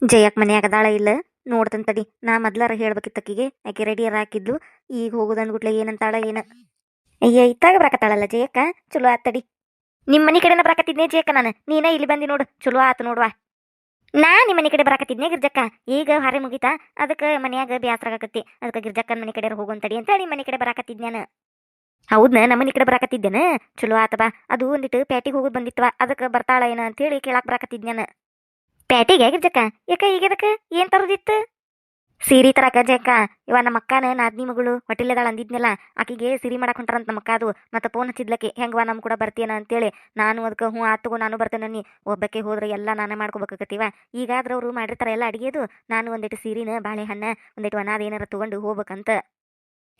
ಜಯಕ್ ಮನ್ಯಾಗ ಅದಾಳ ಇಲ್ಲ ನೋಡ್ತಂತ ತಡಿ. ನಾ ಮೊದ್ಲಾರ ಹೇಳ್ಬೇಕಿತ್ತಕ್ಕಿಗೆ, ಆಕೆ ರೆಡಿಯಾರ ಹಾಕಿದ್ಲು. ಈಗ ಹೋಗುದಂದ್ಗುಟ್ಲೆ ಏನಂತಾಳ ಏನ. ಅಯ್ಯ ಇತ್ತಾಗ ಬರಾಕತ್ತಾಳಲ್ಲ ಜಯಕ್ಕ, ಚಲೋ ಆತಡಿ. ನಿಮ್ಮ ಮನಿ ಕಡೆನ ಬರಾಕತ್ತಿದ್ನೆ ಜಯಕ್ಕ ನಾನು, ನೀನ ಇಲ್ಲಿ ಬಂದಿ ನೋಡು, ಚಲೋ ಆತು ನೋಡುವ. ನಾ ನಿಮ್ಮ ಮನಿ ಕಡೆ ಬರಾಕತ್ತಿದ್ನೆ ಗಿರ್ಜಕ್ಕ, ಈಗ ಹಾರೆ ಮುಗಿತಾ, ಅದಕ್ಕೆ ಮನ್ಯಾಗ ಬ್ಯಾಸ್ರಾಗಕತ್ತಿ, ಅದಕ್ಕೆ ಗಿರ್ಜಕ್ಕನ ಮನಿ ಕಡೆ ಹೋಗುವಂತಡಿ ಅಂತ ಹೇಳಿ ಮನಿ ಕಡೆ ಬರಾಕತ್ತಿದ್ ನಾನು. ಹೌದ್ನ, ನಮ್ಮ ಮನಿ ಕಡೆ ಬರಾಕತ್ತಿದ್ದೇನ, ಚಲೋ ಆತ ಬಾ. ಅದು ಒಂದಿಟ್ಟು ಪ್ಯಾಟಿಗೆ ಹೋಗೋದು ಬಂದಿತ್ವ, ಅದಕ್ಕೆ ಬರ್ತಾಳ ಏನ ಅಂತೇಳಿ ಕೇಳಾಕ್ ಬರಾಕತ್ತಿದ್ ನಾನು. ಪ್ಯಾಟಿಗೆ ಗಿರ್ಜಕ್ಕ, ಯಾಕ ಈಗದಕ್ಕೆ ಏನ್ ತರೋದಿತ್ತು? ಸೀರೆ ತರಕ ಜಯಕ್ಕ, ಇವ ನಮ್ಮ ಅಕ್ಕನ ನಾದ್ನಿ ಮಗಳು ಹೊಟ್ಟಿಲೆದಾಳ ಅಂದಿದ್ನಲ್ಲ, ಆಕಿಗೆ ಸಿರಿ ಮಾಡಕ್ ಹೊಂಟಾರಂತ ನಮ್ಮ ಅಕ್ಕ. ಅದು ಮತ್ತೆ ಫೋನ್ ಹಚ್ಚಿದ್ಲಕ್ಕೆ, ಹೆಂಗವಾ ನಮ್ ಕೂಡ ಬರ್ತೀಯನ ಅಂತೇಳಿ. ನಾನು ಅದಕ್ಕೆ ಹ್ಞೂ ಆತಗೋ ನಾನು ಬರ್ತೇನೆ ನೀ ಒಬ್ಬಕ್ಕೆ ಹೋದ್ರೆ ಎಲ್ಲ ನಾನೇ ಮಾಡ್ಕೋಬೇಕಾಗತ್ತೀವ. ಈಗಾದ್ರೆ ಅವರು ಮಾಡಿರ್ತಾರ ಎಲ್ಲ ಅಡಿಗೆದು. ನಾನು ಒಂದಿಟ್ಟು ಸೀರಿನ ಬಾಳೆಹಣ್ಣ ಒಂದಿಟ್ಟು ಅನಾದ ಏನಾರ ತಗೊಂಡು ಹೋಗ್ಬೇಕಂತ.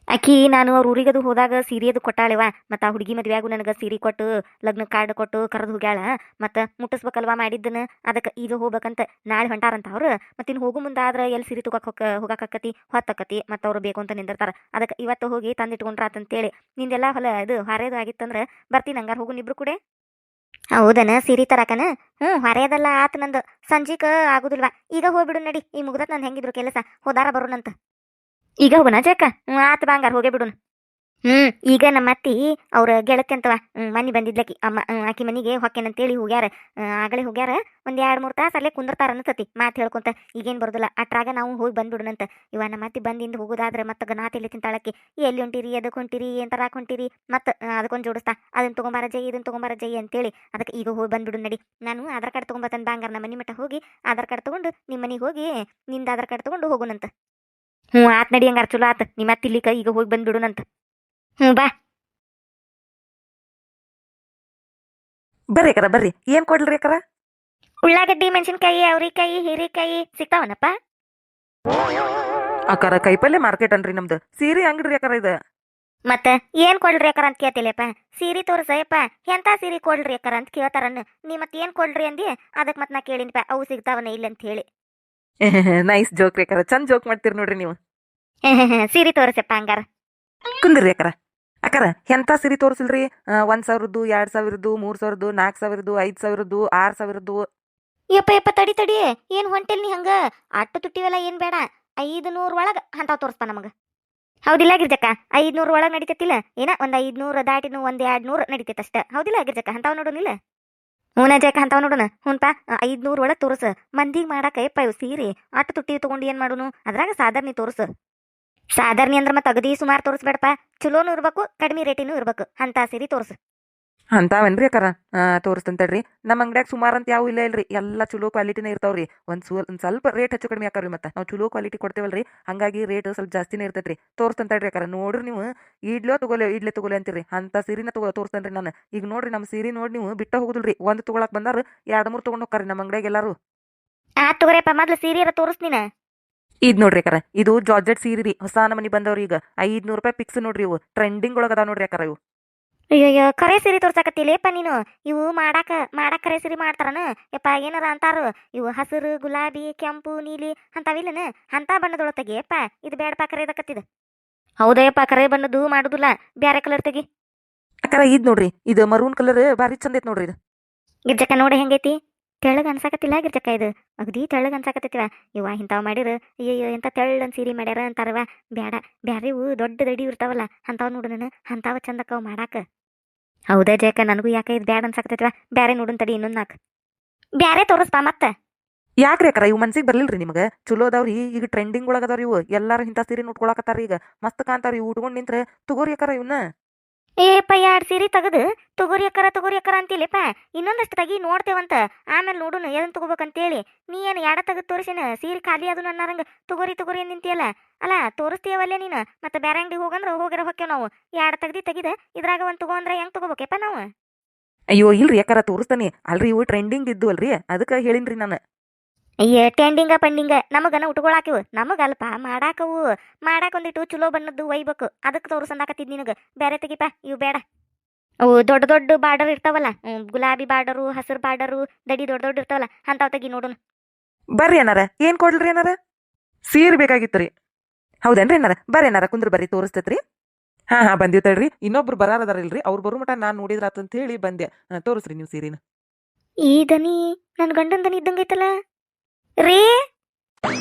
ಆಕಿ ನಾನು ಅವ್ರ ಊರಿಗದು ಹೋದಾಗ ಸೀರೆದು ಕೊಟ್ಟಾಳೆವ. ಮತ್ತು ಆ ಹುಡುಗಿ ಮದ್ವೆಯಾಗು ನನಗೆ ಸೀರೆ ಕೊಟ್ಟು ಲಗ್ನ ಕಾರ್ಡ್ ಕೊಟ್ಟು ಕರೆದು ಹೋಗ್ಯಾಳ. ಮತ್ತು ಮುಟ್ಟಿಸ್ಬೇಕಲ್ವಾ ಮಾಡಿದ್ದನ, ಅದಕ್ಕೆ ಈಗ ಹೋಗ್ಬೇಕಂತ ನಾಳೆ ಹೊಂಟಾರಂತ ಅವ್ರು. ಮತ್ತಿನ್ನು ಹೋಗು ಮುಂದಾದ್ರೆ ಎಲ್ಲಿ ಸೀರೆ ಹೋಗಾಕತ್ತಿ ಹೊತ್ತಕತಿ, ಮತ್ತು ಅವ್ರು ಬೇಕು ಅಂತ ನಿಂದಿರ್ತಾರ. ಅದಕ್ಕೆ ಇವತ್ತು ಹೋಗಿ ತಂದಿಟ್ಕೊಂಡ್ರಾತಂತೇಳಿ. ನಿಂದೆಲ್ಲ ಹೊಲ ಇದು ಹೊರೆದು ಆಗಿತ್ತಂದ್ರೆ ಬರ್ತೀನಿ, ಹಂಗಾರ ಹೋಗು ಇಬ್ರು ಕೂಡ. ಹೌದನ ಸೀರೆ ತರಾಕನ? ಹ್ಞೂ ಹೊರೆಯದಲ್ಲ ಆತು ನಂದು. ಸಂಜೀಕ ಆಗುದಿಲ್ವಾ, ಈಗ ಹೋಗ್ಬಿಡು ನಡಿ, ಈ ಮುಗ್ದತ್ ನಾನು ಹೆಂಗಿದ್ರು ಕೆಲಸ, ಹೋದಾರ ಬರೋಣಂತ. ಈಗ ಹೋಗೋಣ ಜಕ್ಕ? ಹ್ಞೂ ಆತು ಬಾ, ಹಂಗಾರ ಹೋಗೇ ಬಿಡುನು. ಈಗ ನಮ್ಮ ಅತ್ತಿ ಅವ್ರ ಗೆಳತಿ ಅಂತವ, ಮನೆ ಬಂದಿದ್ಲಕಿ ಅಮ್ಮ, ಆಕಿ ಮನಿಗೆ ಹೊಕ್ಕೇನಂತೇಳಿ ಹೋಗ್ಯಾರ. ಆಗಲೇ ಹೋಗ್ಯಾರ. ಒಂದು 2-3 ತಾಸು ಅಲ್ಲೇ ಕುಂದಿರ್ತಾರ ಅನ್ಸತಿ ಮಾತು ಹೇಳ್ಕೊಂತ. ಈಗೇನು ಬರೋದಿಲ್ಲ, ಅಟ್ರಾಗ ನಾವು ಹೋಗಿ ಬಂದ್ಬಿಡುನಂತ. ಇವ ನಮ್ಮ ಅತ್ತಿ ಬಂದಿಂದ ಹೋಗೋದಾದ್ರೆ ಮತ್ತೆ ಗನಾತ್ ಎಲ್ಲಿ ತಿಂತಾಳಕ್ಕೆ. ಎಲ್ಲಿ ಹೊಂಟಿರಿ, ಅದಕ್ಕೆ ಹೊಂಟಿರಿ, ಏನು ತರಾಕ್ ಹೊಂಟಿರಿ, ಮತ್ತು ಅದಕ್ಕೊಂದು ಜೋಡಿಸ್ತಾ, ಅದನ್ನ ತೊಗೊಂಬಾರ ಜೈ, ಇದನ್ನ ತೊಗೊಂಬಾರ ಜೈ ಅಂತೇಳಿ. ಅದಕ್ಕೆ ಈಗ ಹೋಗಿ ಬಂದ್ಬಿಡು ನಡಿ. ನಾನು ಆಧಾರ್ ಕಾರ್ಡ್ ತೊಗೊಂಬತ್ತಂದ ಬಂಗಾರ ನಮ್ಮ ಮನೆ ಮಟ್ಟ ಹೋಗಿ ಆಧಾರ್ ಕಾರ್ಡ್ ತೊಗೊಂಡು ನಿಮ್ಮ ಮನೆಗೆ ಹೋಗಿ ನಿಂದ ಆಧಾರ್ ಕಾರ್ಡ್ ತೊಗೊಂಡು ಹೋಗುನಂತ. ಹ್ಞೂ ಆತ್ ನಡಿ, ಹಂಗಾರ ಚಲೋ ಆತು. ನಿಮ್ಮ ಅತ್ತಿ ಇಲ್ಲಿಕ ಈಗ ಹೋಗಿ ಬಂದ್ಬಿಡುನಂತ. ಹ್ಞೂ ಬಾ. ಬರ್ರಿ ಅಕ್ಕಾರ ಬರ್ರಿ, ಏನ್ ಕೊಡ್ಲ್ರಿ ಅಕ್ಕಾರ? ಉಳ್ಳಾಗಡ್ಡಿ, ಮೆಣಸಿನ್ಕಾಯಿ, ಅವ್ರಿಕಾಯಿ, ಹೀರೆಕಾಯಿ ಸಿಗ್ತಾವನಪ್ಪ? ಅಕ್ಕಾರ ಕೈಪಲ್ಲೆ ಮಾರ್ಕೆಟ್ ಅನ್ರಿ ನಮ್ದು, ಸೀರೆ ಅಂಗಡ್ರಿ ಅಕ್ಕಾರ ಇದು. ಮತ್ತ ಏನ್ ಕೊಡ್ರಿ ಅಕ್ಕಾರ ಅಂತ ಕೇಳ್ತಿಲ್ಲಪ್ಪ. ಸೀರೆ ತೋರ್ಸಯಪ್ಪ, ಎಂತ ಸೀರೆ ಕೊಡ್ರಿ ಅಕ್ಕಾರ ಅಂತ ಕೇಳ್ತಾರನ್ನ. ನೀ ಮತ್ತೆ ಏನ್ ಕೊಡ್ರಿ ಅಂದಿ, ಅದಕ್ಕೆ ಮತ್ತೆ ನಾ ಕೇಳಿನಪ್ಪ ಅವು ಸಿಗ್ತಾವನ ಇಲ್ಲ ಅಂತ ಹೇಳಿ. ನೈಸ್ ಜೋಕ್ ರೀ ಅಕ್ಕಾರ, ಚಂದ ಜೋಕ್ ಮಾಡ್ತೀರಿ ನೋಡ್ರಿ ನೀವು. ಸೀರೆ ತೋರ್ಸಪ್ಪ ಹಂಗಾರ. ಕುಂದ್ರಿ ಅಕ್ಕಾರ. ಅಕ್ಕಾರ ಎಂತ ಸೀರೆ ತೋರಿಸಿಲ್ರಿ? 1,000, 2,000, 3,000, 4,000, 5,000, 6,000. ಯಪ್ಪ ಯಪ್ಪ ತಡಿ ತಡಿ, ಏನ್ ಹೊಂಟಿಲ್ ನೀ ಹಂಗ? ಅಟ್ಟು ತುಟ್ಟಿವೆಲ್ಲ ಏನ್ ಬೇಡ, 500 ಒಳಗ ಅಂತಾವ್ ತೋರ್ಸ್ಪ ನಮಗ. ಹೌದಿಲ್ಲ ಗಿರ್ಜಕ್ಕ? 500 ಒಳಗೆ ನಡಿತೈತಿಲ್ಲ ಏನ? ಒಂದ್ 500 ದಾಟಿನು 1-200 ನಡಿತೈತೆ ಅಷ್ಟ. ಹೌದಿಲ್ಲ ಗಿರ್ಜಕ್ಕ? ಅಂತಾವ್ ನೋಡೋನಿಲ್ಲ. ಹೂನ ಜಕ್ಕ ಅಂತಾವ್ ನೋಡೋಣ. ಹ್ಞೂನ್ಪ, 500 ಒಳಗೆ ತೋರ್ಸ. ಮಂದಿಗೆ ಮಾಡಾಕ ಯಪ್ಪ ಇವು ಸೀರೆ ಅಟ್ಟು ತುಟ್ಟಿ ತಗೊಂಡು ಏನ್ ಮಾಡುನು? ಅದ್ರಾಗ ಸಾಧಾರ್ಣಿ ತೋರ್ಸು. ಸಾಧಾರ್ಣಿ ಅಂದ್ರೆ ಮತ್ತೆ ಅಗದಿ ಸುಮಾರು ತೋರಿಸ್ಬೇಡಪ್ಪ. ಚಲೋನು ಇರ್ಬೇಕು, ಕಡಿಮೆ ರೇಟಿನೂ ಇರ್ಬೇಕು ಅಂತ ಸೀರೆ ತೋರ್ಸು. ಅಂತಾವೇನ್ರಿ ಅಕ್ಕಾರ? ತೋರಿಸ್ತಂತಡ್ರಿ. ನಮ್ಮ ಅಂಗಡ್ಯಾಗ ಸುಮಾರು ಅಂತ ಯಾವ ಇಲ್ಲ ಇಲ್ರಿ, ಎಲ್ಲ ಚಲೋ ಕ್ವಾಲಿಟಿನೇ ಇರ್ತಾವ್ರಿ. ಒಂದ್ ಸ್ವಲ್ಪ ರೇಟ್ ಹೆಚ್ಚು ಕಡಿಮೆ ಆಕಾವ್ರಿ. ಮತ್ತೆ ನಾವು ಚಲೋ ಕ್ವಾಲಿಟಿ ಕೊಡ್ತೇವಲ್ರಿ, ಹಂಗಾಗಿ ರೇಟ್ ಸ್ವಲ್ಪ ಜಾಸ್ತಿನೇ ಇರ್ತೈತ್ರಿ. ತೋರಿಸ್ತಂತಡ್ರಿ ಅಕ್ಕಾರ. ನೋಡ್ರಿ ನೀವು ಇಡ್ಲೆ ತಗೋಲೆ ಅಂತೀರಿ, ಅಂತ ಸೀರಿನ ತೋರಿಸ್ತೇನ್ರಿ ನಾನು. ಈಗ ನೋಡ್ರಿ ನಮ್ಮ ಸೀರೆ ನೋಡಿ ನೀವು ಬಿಟ್ಟ ಹೋಗುದಿಲ್ರಿ. ಒಂದು ತಗೊಳಕ್ ಬಂದಾರ 2-3 ತಗೊಂಡ್ ಹೋಗ್ತಾರ್ರಿ ನಮ್ಮ ಅಂಗಡ್ಯಾಗ ಎಲ್ಲಾರು. ತಗೋರಿಯಪ್ಪ, ಮೊದ್ಲು ಸೀರೆ ತೋರಿಸ್ ನೀನ. ಇದ್ ನೋಡ್ರಿ ಅಕ್ಕಾರ, ಇದು ಜಾರ್ಜೆಟ್ ಸೀರೆ ರೀ, ಹೊಸ ನಮನಿ ಬಂದವ್ರಿ. ಈಗ 500 ರೂಪಾಯಿ ಫಿಕ್ಸ್ ನೋಡ್ರಿ. ಇವು ಟ್ರೆಂಡಿಂಗ್ ಒಳಗ ಅದಾವ ನೋಡ್ರಿ ಅಕ್ಕಾರ ಇವು. ಅಯ್ಯಯ್ಯೋ, ಕರೆ ಸೀರೆ ತೋರ್ಸಾಕತ್ತಿಲೇಪ್ಪ ನೀನು. ಇವು ಮಾಡಾಕ ಕರೆ ಸೀರೆ ಮಾಡ್ತಾರನ ಯಪ್ಪ? ಏನಾರ ಅಂತಾರು ಇವು ಹಸಿರು, ಗುಲಾಬಿ, ಕೆಂಪು, ನೀಲಿ ಅಂತಾವಿಲ್ಲನ? ಅಂತ ಬಣ್ಣದೊಳ ತೆಗಿಯಪ್ಪ. ಇದು ಬೇಡಪ್ಪ, ಕರೆ ಇದಕತ್ತಿದ. ಹೌದಯ್ಯಪ್ಪ, ಕರೆ ಬಣ್ಣದ್ದು ಮಾಡುದಿಲ್ಲ, ಬ್ಯಾರೆ ಕಲರ್ ತೆಗಿ. ಅಕ್ಕಾರ ಇದ್ ನೋಡ್ರಿ, ಇದು ಮರೂನ್ ಕಲರ್ ಬಾರಿ ಚಂದ ಐತ್ ನೋಡ್ರಿ ಇದು. ಗಿರ್ಜಕ್ಕ ನೋಡಿ ಹೆಂಗೈತಿ? ತೆಳ್ಳಗ ಅನ್ಸಾಕತ್ತಿಲ್ಲ ಗಿರ್ಜಕ್ಕ? ಇದು ಅಗದಿ ತೆಳ್ಳಗ ಅನ್ಸಾಕತ್ತೈತಿವ. ಇವ ಇಂಥವ್ ಮಾಡಿರ ಅಯ್ಯಯ್ಯೋ ಎಂತ ತೆಳ್ಳನ್ ಸೀರೆ ಮಾಡ್ಯಾರ ಅಂತಾರವ. ಬ್ಯಾಡ, ಬ್ಯಾರೆವು ದೊಡ್ಡ ದಡಿ ಇರ್ತಾವಲ್ಲ ಅಂತಾವ್ ನೋಡು. ನಾನು ಅಂತಾವ ಚಂದಕ್ಕವ್ ಮಾಡಾಕ. ಹೌದಾ ಜಯಕ್ಕ? ನನಗೂ ಯಾಕೆ ಇದು ಬ್ಯಾಡ ಅನ್ಸಾಕತ್ತೈತಿವ. ಬ್ಯಾರೆ ನೋಡುನ್ ತಡಿ, ಇನ್ನೊಂದ್ 4 ಬ್ಯಾರೆ ತೋರಿಸ್ಪಾ ಮತ್ತ. ಯಾಕ್ರಿ ಅಕ್ಕಾರ ಇವು ಮನ್ಸಿಗೆ ಬರ್ಲಿಲ್ರಿ ನಿಮ್ಗೆ? ಚಲೋ ಅದಾವ್ರಿ, ಈಗ ಟ್ರೆಂಡಿಂಗ್ ಒಳಗ ಅದಾವ್ರಿ ಇವು. ಎಲ್ಲಾರು ಇಂಥ ಸೀರೆ ಉಟ್ಕೊಳಕತ್ತಾರ ಈಗ, ಮಸ್ತ್ ಕಾಂತಾವ್ರಿ. ಇವು ಉಟ್ಕೊಂಡ್ ನಿಂತ್ರೆ ತಗೋರಿ ಅಕ್ಕಾರ ಇವನ್ನ. ಏಪ್ಪ, 2 ಸೀರೆ ತೆಗದು ತಗೋರಿ ಅಕ್ಕರ ಅಂತಿಲ್ಲಪ್ಪ. ಇನ್ನೊಂದಷ್ಟು ತೆಗಿ ನೋಡ್ತೇವಂತ, ಆಮೇಲೆ ನೋಡುನು ಎದನ್ ತಗೋಬೇಕಂತೇಳಿ. ನೀ ಏನು ಎಡ ತೆಗೆದು ತೋರಿಸಿನ ಸೀರೆ ಖಾಲಿ ಅದು ನನ್ನಾರಂಗ ತಗೋರಿ ನಿಂತಿಯಲ್ಲ. ಅಲ್ಲ ತೋರಿಸ್ತೀಯವಲ್ಲೇ ನೀನು. ಮತ್ತೆ ಬೇರೆ ಅಂಗಡಿ ಹೋಗಂದ್ರೆ ಹೊಕ್ಕೇವ್ ನಾವು. 2 ತೆಗಿದ ಇದ್ರಾಗ ಒಂದು ತಗೋ ಅಂದ್ರೆ ಹೆಂಗ್ ತಗೋಬೇಕಪ್ಪ ನಾವು? ಅಯ್ಯೋ ಇಲ್ರಿ ಅಕ್ಕಾರ, ತೋರಿಸ್ತಾನೆ ಅಲ್ರಿ. ಇವು ಟ್ರೆಂಡಿಂಗ್ ಇದ್ದು ಅಲ್ರಿ, ಅದಕ್ಕೆ ಹೇಳಿನ್ರಿ ನಾನು. ಅಯ್ಯ, ಟ್ರೆಂಡಿಂಗ ಪಂಡಿಂಗ ನಮಗನ ಉಟ್ಕೊಳಾಕಿವು, ನಮಗಲ್ಪ ಮಾಡಾಕವು. ಒಂದಿಟ್ಟು ಚಲೋ ಬಣ್ಣದ್ದು ಒಯ್ಬೇಕು, ಅದಕ್ಕೆ ತೋರಿಸಂದಾಕತ್ತಿದ್ ನಿನಗೆ. ಬೇರೆ ತೆಗಿಪ, ಇವು ಬೇಡ. ಅವು ದೊಡ್ಡ ದೊಡ್ಡ ಬಾರ್ಡರ್ ಇರ್ತಾವಲ್ಲ, ಗುಲಾಬಿ ಬಾರ್ಡರು, ಹಸಿರು ಬಾರ್ಡರು, ದಡಿ ದೊಡ್ಡ ದೊಡ್ಡ ಇರ್ತಾವಲ್ಲ ಅಂತಾವ್ ತೆಗಿ ನೋಡುನು. ಬರ್ರಿ ಏನಾರ, ಏನ್ ಕೊಡ್ಲ್ರಿ ಏನಾರ? ಸೀರೆ ಬೇಕಾಗಿತ್ತು ರೀ. ಹೌದೇನ್ರಿ ಏನಾರ? ಬರ್ರಿ ಏನಾರ ಕುಂದ್ರ, ಬರ್ರಿ ತೋರಿಸ್ತೈತ್ರಿ. ಹಾ ಬಂದಿವ್ ತಡ್ರಿ, ಇನ್ನೊಬ್ರು ಬರಾರದಾರಿಲ್ರಿ, ಅವ್ರು ಬರೋ ಮಟ ನಾನ್ ನೋಡಿದ್ರಾತಂತ ಹೇಳಿ ಬಂದೆ. ತೋರಿಸ್ರಿ ನೀವು ಸೀರಿನ. ಈ ದನಿ ನನ್ನ ಗಂಡನ ದನಿ ಇದ್ದಂಗೈತಲ್ಲ. ರೀ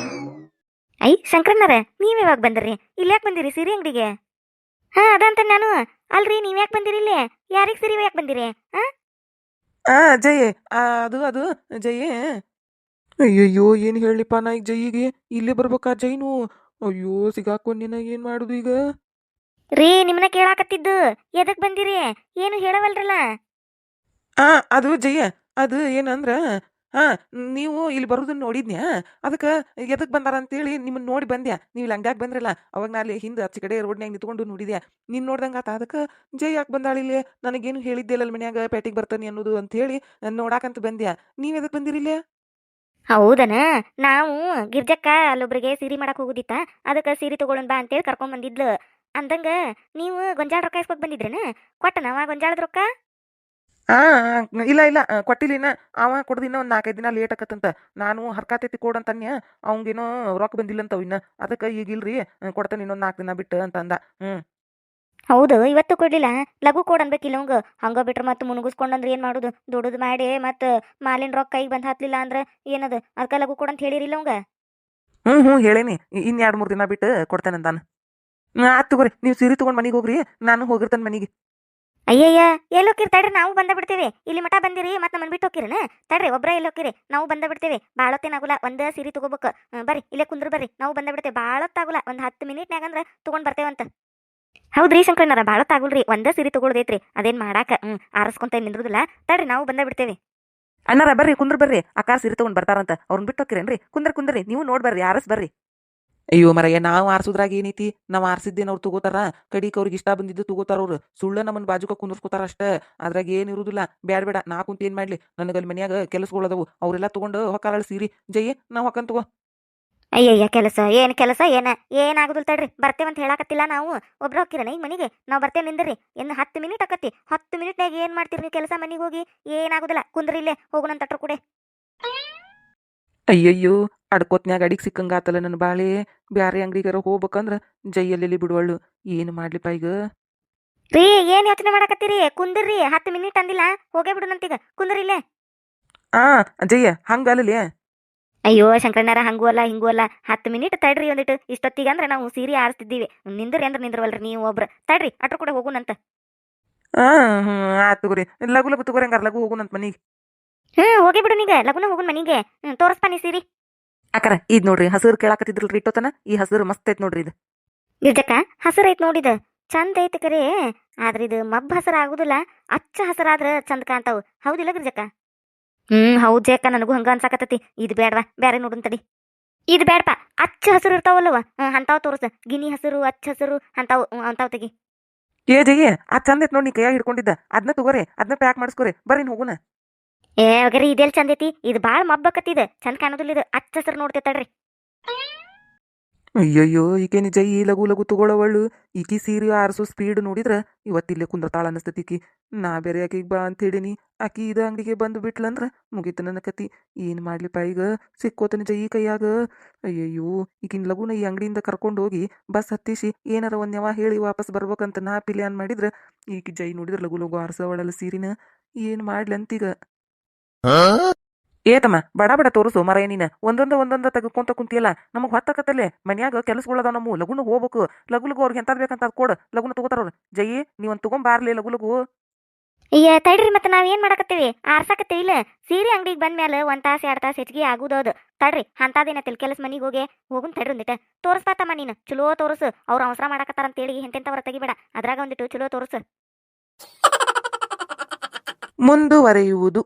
ಐ ಶಂಕರಣ್ಣರ ನೀವ್ ಯಾವಾಗ ಬಂದ್ರಿ ಇಲ್ಲಿ ಯಾಕೆ ಬಂದಿರಿ ಸೀರೆ ಅಂಗಡಿಗೆ? ಹಾ ಅದಂತ ನಾನು ಅಲ್ರಿ ನೀವ್ ಯಾಕೆ ಬಂದಿರಿ ಇಲ್ಲಿ? ಯಾರಿಗ್ ಸೀರೆ ಯಾಕೆ ಬಂದಿರಿ? ಹಾ ಆ ಜಯ ಅದು ಜಯ. ಅಯ್ಯಯ್ಯೋ ಏನು ಹೇಳಿಪ್ಪ ನಾ ಈಗ ಜೈಯಿಗೆ ಇಲ್ಲೇ ಬರ್ಬೇಕಾ ಜೈನು? ಅಯ್ಯೋ ಸಿಗಾಕೊಂಡಿನ ಏನು ಮಾಡುದು ಈಗ? ರೀ ನಿಮ್ಮನ್ನ ಕೇಳಾಕತ್ತಿದ್ದು ಎದಕ್ ಬಂದಿರಿ? ಏನು ಹೇಳವಲ್ರಲ್ಲ. ಆ ಅದು ಜಯ, ಅದು ಏನಂದ್ರ ಹಾ ನೀವು ಇಲ್ಲಿ ಬರೋದನ್ನ ನೋಡಿದ್ನ್ಯಾ, ಅದಕ್ಕೆ ಎದಕ್ ಬಂದಾರ ಅಂತೇಳಿ ನಿಮ್ಮನ್ನ ನೋಡಿ ಬಂದ್ಯಾ. ನೀವು ಇಲ್ಲಿ ಅಂಗ್ಡ್ಯಾಗ ಬಂದ್ರಲ್ಲ ಅವಾಗ ನಾ ಅಲ್ಲಿ ಹಿಂದೆ ಆಚೆ ಕಡೆ ರೋಡ್ನ್ಯಾಗ ನಿಂತ್ಕೊಂಡು ನೋಡಿದ್ಯಾ. ನೀನು ನೋಡ್ದಂಗೆ ಆತ. ಅದಕ್ಕೆ ಜೈ ಯಾಕೆ ಬಂದಾಳಿಲ್ಲಿ, ನನಗೇನು ಹೇಳಿದ್ದಿಲ್ಲ ಅಲ್ಲಿ ಮನ್ಯಾಗ ಪೇಟೆಗೆ ಬರ್ತಾನೆ ಅನ್ನೋದು ಅಂತೇಳಿ ನಾನು ನೋಡಾಕಂತ ಬಂದ್ಯಾ. ನೀವು ಎದಕ್ಕೆ ಬಂದಿರಿಲ್ಲ? ಹೌದನ? ನಾವು ಗಿರ್ಜಕ್ಕ ಅಲ್ಲೊಬ್ರಿಗೆ ಸೀರೆ ಮಾಡಕ್ ಹೋಗುದಿತ್ತ, ಅದಕ್ಕೆ ಸೀರೆ ತಗೊಳನ್ ಬಾ ಅಂತೇಳಿ ಕರ್ಕೊಂಡ್ ಬಂದಿದ್ಲು. ಅಂದಂಗ ನೀವು ಗೊಂಜಾಳ ರೊಕ್ಕ ಇಸ್ಕೊಟ್ ಬಂದಿದ್ರೇನ? ಕೊಟ್ಟನವ ಗೊಂಜಾಳದ ರೊಕ್ಕ? ಆ ಇಲ್ಲ ಇಲ್ಲ ಕೊಟ್ಟಿಲ್ಲ ಇನ್ನ. ಅವ ಕೊಡ್ದಿನ್ನ ಒಂದು 4-5 ದಿನ ಲೇಟ್ ಆಕತ್ತಂತ. ನಾನು ಹರ್ಕಾತೈತಿ ಕೊಡಂತನ್ಯ, ಅವಂಗೇನೋ ರೊಕ್ಕ ಬಂದಿಲ್ಲ ಅಂತವ್ ಇನ್ನ. ಅದಕ್ಕೆ ಈಗ ಇಲ್ರಿ ಕೊಡ್ತಾನೆ ಇನ್ನೊಂದು 4 ದಿನ ಬಿಟ್ಟು ಅಂತಂದ. ಹೌದು ಇವತ್ತು ಕೊಡ್ಲಿಲ್ಲ. ಲಘು ಕೊಡ್ ಅನ್ಬೇಕಿಲ್ಲ ಅವಂಗ. ಹಂಗ ಬಿಟ್ರ ಮತ್ತೆ ಮುನುಗಿಸ್ಕೊಂಡಂದ್ರ ಏನ್ ಮಾಡುದು? ದುಡುದ್ ಮಾಡಿ ಮತ್ ಮಾಲಿನ ರೊಕ್ಕ ಕೈಗೆ ಬಂದ್ ಹತ್ಲಿಲ್ಲ ಅಂದ್ರ ಏನದು? ಅದಕ್ಕ ಲಘು ಕೊಡಂತ ಹೇಳಿರಿಲ್ಲ ಅವಂಗ. ಹ್ಞೂ ಹೇಳೇನಿ. ಇನ್ನು 2-3 ದಿನ ಬಿಟ್ಟು ಕೊಡ್ತೇನೆ ಅಂತಾನ. ಆತ್ ತಗೋರಿ, ನೀವು ಸೀರೆ ತೊಗೊಂಡು ಮನೆಗೆ ಹೋಗ್ರಿ, ನಾನು ಹೋಗಿರ್ತೇನೆ ಮನೆಗೆ. ಅಯ್ಯಯ್ಯ ಎಲ್ಲೋಕಿರಿ ತಡ್ರಿ, ನಾವು ಬಂದ ಬಿಡ್ತೇವೆ. ಇಲ್ಲಿ ಮಠ ಬಂದಿರಿ ಮತ್ತೆ ನಮ್ಮನ್ ಬಿಟ್ಟು ಹೋಗಿರನ? ತಡ್ರಿ ಒಬ್ರ ಎಲ್ಲೋಕಿರಿ, ನಾವು ಬಂದ ಬಿಡ್ತೇವೆ. ಬಾಳತ್ತೇನಾಗುಲ್ಲ, ಒಂದ ಸೀರೆ ತಗೋಬೇಕು. ಬರ್ರಿ ಇಲ್ಲೇ ಕುಂದ್ರ ಬರ್ರಿ, ನಾವು ಬಂದ ಬಿಡ್ತೇವೆ. ಬಾಳತ್ತಾಗುಲ್ಲ, ಒಂದ್ 10 ಮಿನಿಟ್ನಾಗ ಅಂದ್ರ ತಗೊಂಡ್ ಬರ್ತೇವಂತ. ಹೌದ್ರಿ ಶಂಕರಣ್ಣರ, ಬಾಳತ್ತಾಗುಲ್ರಿ, ಒಂದ ಸೀರೆ ತಗೊಳ್ದೈತ್ರಿ. ಅದೇನ್ ಮಾಡಾಕ ಆರಸ್ಕೊಂತ ನಿಂದ್ರುದಿಲ್ಲ. ತಡ್ರಿ ನಾವು ಬಂದ ಬಿಡ್ತೇವೆ. ಅಣ್ಣಾರ ಬರ್ರಿ, ಕುಂದ್ರ ಬರ್ರಿ, ಅಕ್ಕ ಸೀರೆ ತೊಗೊಂಡು ಬರ್ತಾರಂತ. ಅವ್ರನ್ನ ಬಿಟ್ಟು ಹೋಗಿರೇನ್ರಿ? ಕುಂದ್ರಿ ನೀವು ನೋಡಿ ಬರ್ರಿ, ಆರಸ್ ಬರ್ರಿ. ಅಯ್ಯೋ ಮರಯ್ಯ, ನಾವು ಆರ್ಸುದ್ರಾಗ ಏನೈತಿ? ನಾವು ಆರ್ಸಿದ್ದೇನು ಅವ್ರು ತಗೋತಾರ? ಕಡಿಕ್ ಅವ್ರಿಗೆ ಇಷ್ಟ ಬಂದಿದ್ದು ತಗೋತಾರ. ಅವ್ರು ಸುಳ್ಳ ನಮ್ಮನ್ನ ಬಾಜುಕ ಕುಂದರ್ಸ್ಕೊತಾರ ಅಷ್ಟೇ. ಅದ್ರಾಗ ಏನು ಇರುದಿಲ್ಲ. ಬೇಡ ನಾ ಕುಂತ ಏನ್ ಮಾಡ್ಲಿ? ನನಗಲ್ಲಿ ಮನ್ಯಾಗ ಕೆಲಸಗಳದವು, ಅವರೆಲ್ಲ ತಗೊಂಡು ಹೊಕ್ಕಾರಳ ಸೀರೆ. ಜಯ್ಯ ನಾವು ಹೊಕ್ಕನ್ ತಗೋ. ಅಯ್ಯಯ್ಯ ಕೆಲಸ ಏನಾಗುದಿಲ್ಲ ತಡ್ರಿ, ಬರ್ತೇವಂತ ಹೇಳಾಕತ್ತಿಲ್ಲ ನಾವು. ಒಬ್ರ ಹೋಗಿರನ ಈಗ ಮನಿಗೆ? ನಾವು ಬರ್ತೇವೆ ನಿಂದ್ರಿ. 10 ಮಿನಿಟ್ ಆಕತಿ. 10 ಮಿನಿಟ್ನಾಗ ಏನ್ ಮಾಡ್ತೀರಿ ನೀವು ಕೆಲಸ? ಮನಿಗೆ ಹೋಗಿ ಏನಾಗುದಿಲ್ಲ, ಕುಂದ್ರಿ ಇಲ್ಲೇ ಹೋಗುಣಂತ ತಟ್ರ ಕೂಡೆ. ಅಯ್ಯಯ್ಯೋ ಅಡ್ಕೋತ್ನ್ಯಾಗ ಅಡಿಗೆ ಸಿಕ್ಕಂಗಾತಲ್ಲ ನನ್ನ ಬಾಳೆ. ಬ್ಯಾರೆ ಅಂಗಡಿಗಾರ ಹೋಗ್ಬೇಕಂದ್ರ ಜೈಯಲ್ಲೆಲ್ಲಿ ಬಿಡುವಳ್ಳು. ಏನು ಮಾಡ್ಲಿಪ್ಪ ಈಗ? ರೀ ಏನ್ ಯೋಚನೆ ಮಾಡಾಕತ್ತೀರಿ? ಕುಂದ್ರಿ, 10 ಮಿನಿಟ್ ಅಂದಿಲ್ಲ, ಹೋಗೇ ಬಿಡುನಂತೀಗ. ಕುಂದ್ರಿ ಇಲ್ಲೇ. ಆ ಜಯ್ಯ ಹಂಗಲ್ಲೇ. ಅಯ್ಯೋ ಶಂಕರಣ್ಣರ, ಹಂಗೂ ಅಲ್ಲ ಹಿಂಗೂ ಅಲ್ಲ. 10 ಮಿನಿಟ್ ತಡ್ರಿ ಒಂದಿಟ್ಟು. ಇಷ್ಟೊತ್ತಿಗೆ ಅಂದ್ರೆ ನಾವು ಸೀರೆ ಆರಿಸ್ತಿದ್ದೀವಿ. ನಿಂದ್ರಿ ಅಂದ್ರೆ ನಿಂದ್ರವಲ್ರಿ ನೀವು ಒಬ್ರು. ತಡ್ರಿ ಅಟ್ರ ಕೂಡ ಹೋಗುನಂತ. ಆತ್ ತಗೋರಿ, ಲಗು ತಗೋರಿ, ಹಂಗಾರ ಲಗು ಹೋಗುನಂತ ಮನಿಗೆ. ಹೋಗಿ ಬಿಡು ನೀಗ, ಲಗುನ ಹೋಗುನ್ ಮನಿಗೆ. ತೋರಿಸ್ಪ ನೀ ಸೀರಿ. ಅಕ್ಕರ ಇದ್ ನೋಡ್ರಿ, ಹಸಿರು ಕೇಳಾಕತ್ತಿದ್ರಲ್ರಿ ಇಟ್ಟೋತನ. ಈ ಹಸಿರು ಮಸ್ತ್ ಐತ್ ನೋಡ್ರಿ ಇದು. ಗಿರ್ಜಕ್ಕ ಹಸಿರು ಐತ್ ನೋಡಿದ, ಚಂದ ಐತಿ ಕರೆ. ಆದ್ರ ಇದು ಮಬ್ಬ ಹಸರ ಆಗುದಿಲ್ಲ, ಅಚ್ಚ ಹಸರಾದ್ರ ಚಂದ ಕಾಣ್ತಾವು. ಹೌದಿಲ್ಲ ಗಿರ್ಜಕ್ಕ? ಹೌದ್ ಜಕ್ಕ, ನನಗೂ ಹಂಗ ಅನ್ಸಾಕತ್ತತಿ. ಇದು ಬೇಡವಾ, ಬ್ಯಾರೆ ನೋಡುನ್ ತಡಿ. ಇದು ಬೇಡಪ್ಪ, ಅಚ್ಚ ಹಸಿರು ಇರ್ತಾವಲ್ಲವ, ಅಂತಾವ್ ತೋರ್ಸ. ಗಿನಿ ಹಸಿರು, ಅಚ್ಚ ಹಸಿರು ಅಂತಾವ್ ತೆಗಿ. ಏ ಜಯ್ಯ ಆ ಚಂದ ಐತ್ ನೋಡಿ, ನೀ ಕೈಯಾಗ ಹಿಡ್ಕೊಂಡಿದ್ದ ಅದನ್ನ ತಗೋರಿ, ಅದನ್ನ ಪ್ಯಾಕ್ ಮಾಡಿಸ್ಕೋರಿ. ಬರ್ರಿ ಹೋಗುನ. ಅಗರಿ ಇದೆಲ್ ಚಂದ ಐತಿ? ಇದು ಬಾಳ ಮಬ್ಬಕತ್ತಿದ, ಚಂದ ಕಾಣೋದಿಲ್ಲ. ಇದು ಅಚ್ಚ ಹಸಿರು ನೋಡ್ತೇ ತಡ್ರಿ. ಅಯ್ಯಯ್ಯೋ ಈಕೇನಿ ಜೈ ಲಗು ತಗೊಳವಳ್ಳು. ಈಕಿ ಸೀರೆ ಆರಿಸೋ ಸ್ಪೀಡ್ ನೋಡಿದ್ರ ಇವತ್ತಿಲ್ಲೇ ಕುಂದ್ರತಾಳ ಅನಸ್ತತಿ ಈಕಿ. ನಾ ಬೇರೆ ಆಕಿಗೆ ಬಾ ಅಂತ ಹೇಳಿನಿ, ಆಕಿ ಇದ ಅಂಗಡಿಗೆ ಬಂದು ಬಿಟ್ಲಂದ್ರ ಮುಗೀತು ನನ್ನ ಕತಿ. ಏನ್ ಮಾಡ್ಲಿಪ್ಪ ಈಗ? ಸಿಕ್ಕೋತನ ಜೈ ಕೈಯಾಗ. ಅಯ್ಯಯ್ಯೋ ಈಕಿನ ಲಗುನ ಈ ಅಂಗಡಿಯಿಂದ ಕರ್ಕೊಂಡು ಹೋಗಿ ಬಸ್ ಹತ್ತಿಸಿ ಏನಾರ ಒಂದ್ಯವ ಹೇಳಿ ವಾಪಸ್ ಬರ್ಬೇಕಂತ ನಾ ಪ್ಲಾನ್ ಮಾಡಿದ್ರ, ಈಕಿ ಜೈ ನೋಡಿದ್ರ ಲಗು ಆರಿಸವಳಲ್ಲ ಸೀರಿನ. ಏನ್ ಮಾಡ್ಲಿ ಅಂತೀಗ? ಏತಮ್ಮ ಬಡ ತೋರಿಸು ಮರ. ನೀನು ಒಂದೊಂದ ತೆಗೆದುಕೊಂತ ಕುಂತಿಯಲ್ಲ, ನಮಗೆ ಹೊತ್ತಕತ್ತಲ್ಲೇ. ಮನ್ಯಾಗ ಕೆಲಸಗಳದ ನಮ್ಮ, ಲಗುನ ಹೋಗ್ಬೇಕು. ಲಗು ಅವ್ರಿಗೆ ಎಂತದ್ ಬೇಕಂತ ಅದ್ ಕೊಡು, ಲಗುನ ತಗೋತಾರ ಅವ್ರು. ಜಯಿ ನೀವೊಂದು ತಗೊಂಬಾರ್ಲಿ ಲಗು. ಅಯ್ಯ ತಡ್ರಿ, ಮತ್ತೆ ನಾವೇನ್ ಮಾಡಕತ್ತೀವಿ? ಆರ್ಸಾಕತ್ತೀವಿ ಇಲ್ಲ. ಸೀರೆ ಅಂಗಡಿಗೆ ಬಂದ್ಮೇಲೆ 1 ತಾಸು 2 ತಾಸು ಹೆಚ್ಚಿಗೆ ಆಗುದದು. ತಡ್ರಿ ಅಂತದೇನತಿಲ್ ಕೆಲಸ. ಮನಿಗೆ ಹೋಗುನ್ ತಡ್ರಿ ಒಂದಿಟ. ತೋರಿಸ್ತಾತಮ್ಮ ನೀನು, ಚಲೋ ತೋರಿಸು. ಅವ್ರು ಅವಸರ ಮಾಡಕತ್ತಾರ ಅಂತೇಳಿ ಎಂತೆಂತವ್ರ ತೆಗಿಬೇಡ. ಅದ್ರಾಗ ಒಂದಿಟ್ಟು ಚಲೋ ತೋರಿಸು. ಮುಂದುವರೆಯುವುದು.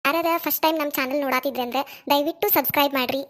ಯಾರ್ಯಾರ ಫಸ್ಟ್ ಟೈಮ್ ನಮ್ಮ ಚಾನಲ್ ನೋಡಾತಿದ್ರೆ ಅಂದ್ರೆ ದಯವಿಟ್ಟು ಸಬ್ಸ್ಕ್ರೈಬ್ ಮಾಡ್ರಿ.